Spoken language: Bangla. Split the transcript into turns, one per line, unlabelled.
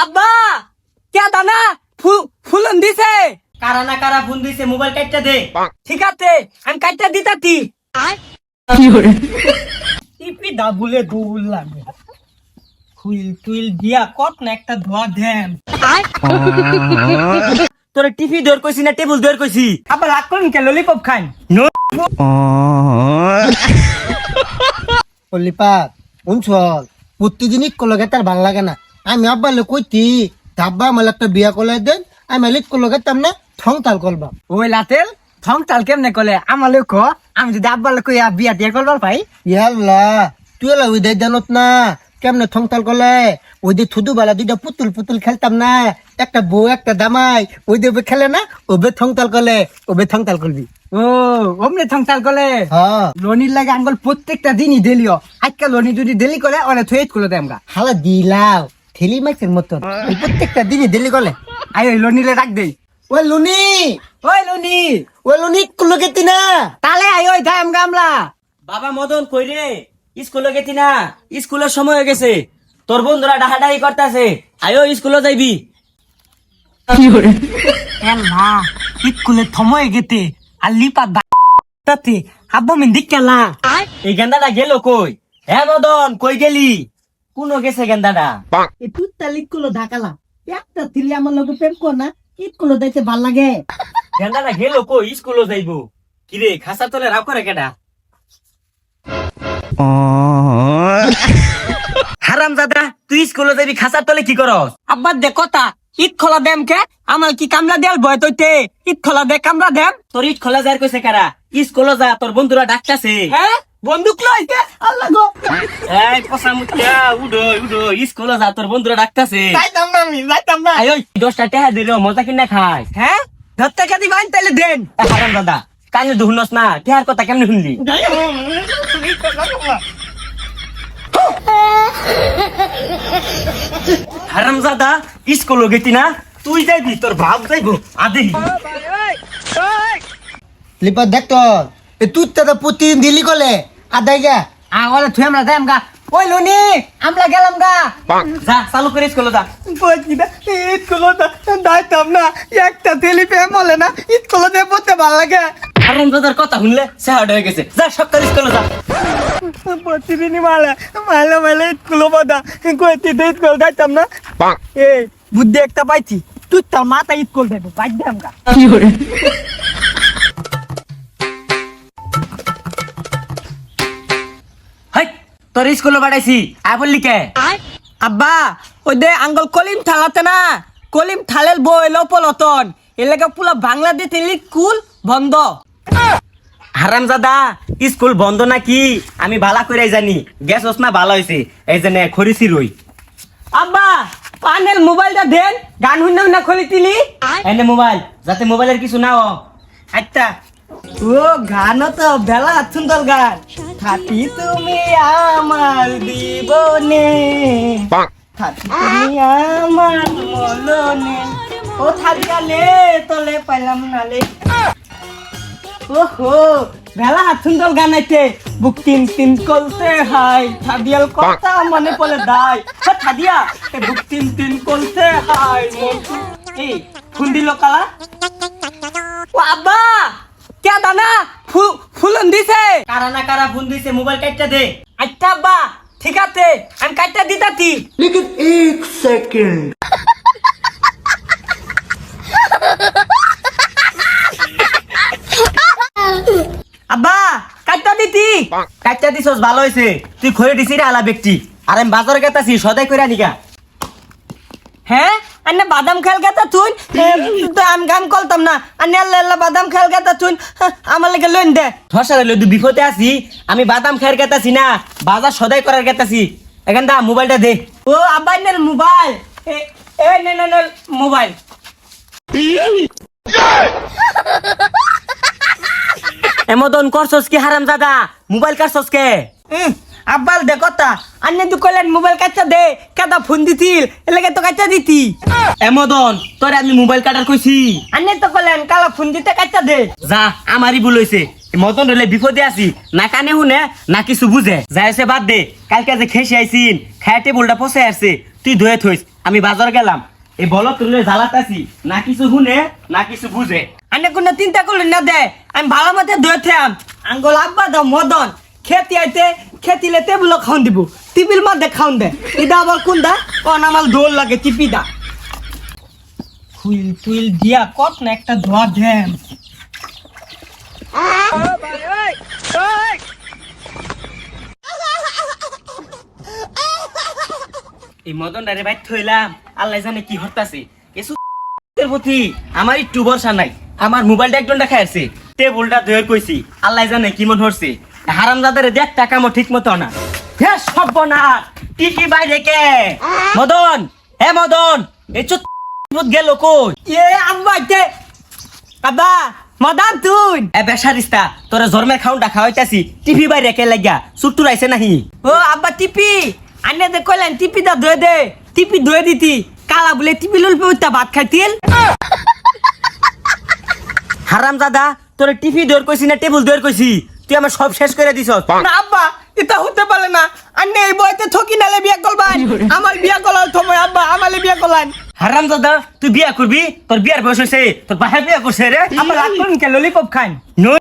আব্বা কে দানা ফুলন দিছে
কারা না কারা ফোন দিছে মোবাইল কাটটা দে।
ঠিক আছে আমি কাটটা দিতাতি টিপি দাবুলে দুল লাগে হুইল টুইল দিয়া কত না একটা ধোয়া দেন
তোরে টিভি দৌড় কইছি না টেবিল দৌড় কইছি?
আবার রাগ করুন কে ললিপপ খান
লিপাত উনছল প্রতিদিনই কলগে তার ভাল লাগে না। আমি আব্বালে কইতি আব্বা আমার একটা বিয়া করলে দেন, আমি লিট কলগে তার না ঠং তাল করবা।
ওই লাতেল থং তাল কেমনে কলে আমালে ক আমি যদি আব্বালে কইয়া বিয়া দিয়ে করবার পাই
ইয়াল্লা তুই এলা ওই দেয় জানত না কেমনে ঠং তাল করলে? ওই যে থুদু বেলা দুইটা পুতুল পুতুল খেলতাম না, একটা বউ একটা দামাই, ওই দেবে খেলে না ওবে ঠং তাল করলে, ওবে ঠং তাল করবি।
ও অমনে থং তাল কলে
হ্যাঁ
লনির লাগে আঙ্গল প্রত্যেকটা দিনই দেলিও আজকাল লনি যদি দেলি করে অনে থুয়েট করে দেয় আমরা
হালা দিলাও ঠেলি মাইছের মতন ওই প্রত্যেকটা দিনই দিলি গলে।
আই ওই লনিলে রাখ দেই
ওই লুনি
ওই লনি
ওই লুনি কলগে তিনা
তালে আই ওই থাম গামলা
বাবা মদন কই রে? স্কুলে গেছি না, স্কুলের সময় হয়ে গেছে। তোর বন্ধুরা ডাহাডাহি করতেছে, আয়ো স্কুলে যাইবি।
এলা ইকুলে থময়ে গেতে আর লিপা দাতে আব্বা মিন দিক্কালা
এই গেন্দাটা গেল কই? হ্যাঁ মদন কই গেলি? কোন গেছে গেন্দাটা?
এই তুইটা লিকুলো ঢাকালা একটা থিলি আমার লগে প্রেম কর না ইকুলো দিতে ভাল লাগে।
গেন্দাটা গেল কই? স্কুলে যাইবো। কিরে খাসা তোলে রাও করে কেডা? হারাম দাদা তুই স্কুলে যাবি, খাসার তলে কি করস?
আব্বা দে কথা ইট খোলা দেম কে আমার কি কামলা দেল বয় তইতে ইট খোলা দে কামলা দেম
তোর ইট খোলা যার কইছে কারা? স্কুলে যা, তোর বন্ধুরা ডাকতাছে।
হ্যাঁ বন্দুক লইতে আল্লাহ গো
এই পচা মুখিয়া উডো উডো, স্কুলে যা, তোর বন্ধুরা ডাকতাছে।
যাইতাম না আমি যাইতাম না
আয় ওই 10টা টাকা দিলে মজা কিনা খাই।
হ্যাঁ ধরতে কাদি বাইন তাইলে দেন
হারাম দাদা কানে দুহনস না, টেহার কথা কেমনে শুনলি? হারাম দাদা স্কুলে গেতি না, তুই যাইবি, তোর বাপ যাইবো আদি।
লিপা দেখ তো এই তুইটা তো প্রতিদিন দিলি গলে আদাই গা
আগলে থুই আমরা দেম গা ওই লনি আমরা গেলাম গা
যা চালু করে স্কুলে যা।
বইকিদা ইট খোলা দাইতাম না একটা তেলি প্রেম বলে না ইট খোলা দে পড়তে ভাল লাগে
হারাম দাদার কথা শুনলে সেহাড হয়ে গেছে। যা সকাল স্কুলে যা।
প্রতিদিনই মালে মালে মালে ইট খোলা বাদা কইতে দে ইট খোলা দাইতাম না এই বুদ্ধি একটা পাইছি তুই তোর মাথা ইট খোলা দেব বাইক দেম গা
হাই তোর স্কুলে বাড়াইছি আয় বললি কে?
আব্বা ওই দে আঙ্গল কলিম থালাতে না কলিম থালের বই লপলতন এলাকা পুলা বাংলাদেশ স্কুল বন্ধ
হারাম দাদা স্কুল বন্ধ নাকি আমি বালা করে জানি, গেছস না ভালো হয়েছে, এই জন্য খরিসি রই।
আব্বা পানেল মোবাইলটা দেন গান হুন্না হুন্না খলি তিলি
এনে মোবাইল যাতে মোবাইলের কিছু না ও।
আচ্ছা ও গান তো বেলা সুন্দর গান থাকি তুমি আমার জীবনে থাকি তুমি আমার মলনে ও থাকালে তলে পাইলাম নালে ওহো বেলা সুন্দর গান আছে বুক তিন তিন করতে হাই থাদিয়াল কথা মনে পড়ে দাই থাদিয়া বুক তিন তিন করতে হাই এই ফোন দিল কালা ও আব্বা কে দানা ফুলন দিছে
কারা না কারা ফোন দিছে, মোবাইল কাটটা দে।
আচ্ছা আব্বা ঠিক আছে আমি কাটটা দিতাছি
लेकिन एक सेकंड
আব্বা কাটটা দিতি
কাটটা দিছস ভালো হয়েছে, তুই খরে দিছি রে আলা ব্যক্তি। আর আমি বাজারে গেতাছি সদাই করে নিগা।
হ্যাঁ আন্নে বাদাম খেল গেতা তুই তো আম গাম কলতাম না আন্নে আল্লাহ আল্লাহ বাদাম খেল গেতা তুই আমার লাগে লইন দে
ধসারে লই তুই বিপদে আছি, আমি বাদাম খাইর গেতাছি না, বাজার সদাই করার গেতাছি। এখান দা মোবাইলটা দে।
ও আব্বা নের মোবাইল এ নে নে নে মোবাইল
এমদন করছস কি হারাম দাদা? মোবাইল কাটছস কে?
আব্বাল দে কথা আন্নে তুই কইলেন মোবাইল কাটটা দে কেদা ফোন দিছিল এলাকে তো কাটটা দিতি
এমদন তোরে আমি মোবাইল কাটার কইছি?
আন্নে তো কইলেন কালা ফোন দিতে কাটটা দে
যা আমারই ভুল হইছে, মদন হলে বিপদে আছি, না কানে শুনে না কিছু বুঝে। যাইছে বাদ দে, কালকে যে খেসে আইছিন খায়া টেবুলটা পচে আসছে, তুই ধুয়ে থইস, আমি বাজার গেলাম এই বলো তুলে জ্বালাতাছি না কিছু শুনে না কিছু বুঝে
আনে কোনো চিন্তা করলেন না দে আমি ভালো মতে ধুয়েছিলাম আঙ্গল আব্বা দাও মদন খেতি আইতে খেতিলে টেবিল খাওন দিব টিপিল মধ্যে খাওন দে ইদা আবার কোন দা কোন আমার দোল লাগে টিপি দা হুইল টুইল দিয়া কত না একটা ধোয়া দেন
এই মদন রে ভাই থইলাম আল্লাহ জানে কি হতাছে এসু এর প্রতি আমার একটু ভরসা নাই আমার মোবাইলটা একদম দেখা আছে টেবুলটা ধুয়ে কইছি আল্লাহ জানে কি মন হচ্ছে হারামজাদারে দেখ টাকা মো ঠিক মতো না হে সব না টিকি বাইরে কে মদন হে মদন এই চুত গেল কই
এ আব্বা কে আব্বা মদন তুই
এ বেশারিস্তা তোরা জন্মের খাউনটা খাওয়াইতাছি টিভি বাইরে কে লাগিয়া সুট্টুর আইছে নাহি
ও আব্বা টিপি আনে দে কইলেন টিপি দা ধুয়ে দে টিপি ধুয়ে দিতি কালা বলে টিপি লুলপে উঠতা ভাত খাইতিল
হারামজাদা তোরে টিভি দৌড় কইছি না টেবিল দৌড় কইছি তুই আমার সব শেষ করে দিছস
না আব্বা এটা হতে পারে না আন্নে এই বইতে থকি নালে বিয়া করবান আমার বিয়া করার সময় আব্বা আমালে বিয়া করলান
হারামজাদা তুই বিয়া করবি তোর বিয়ার বয়স হয়েছে তোর বাহে বিয়া করছে রে
আমার রাত করুন কে ললিপপ খান
No.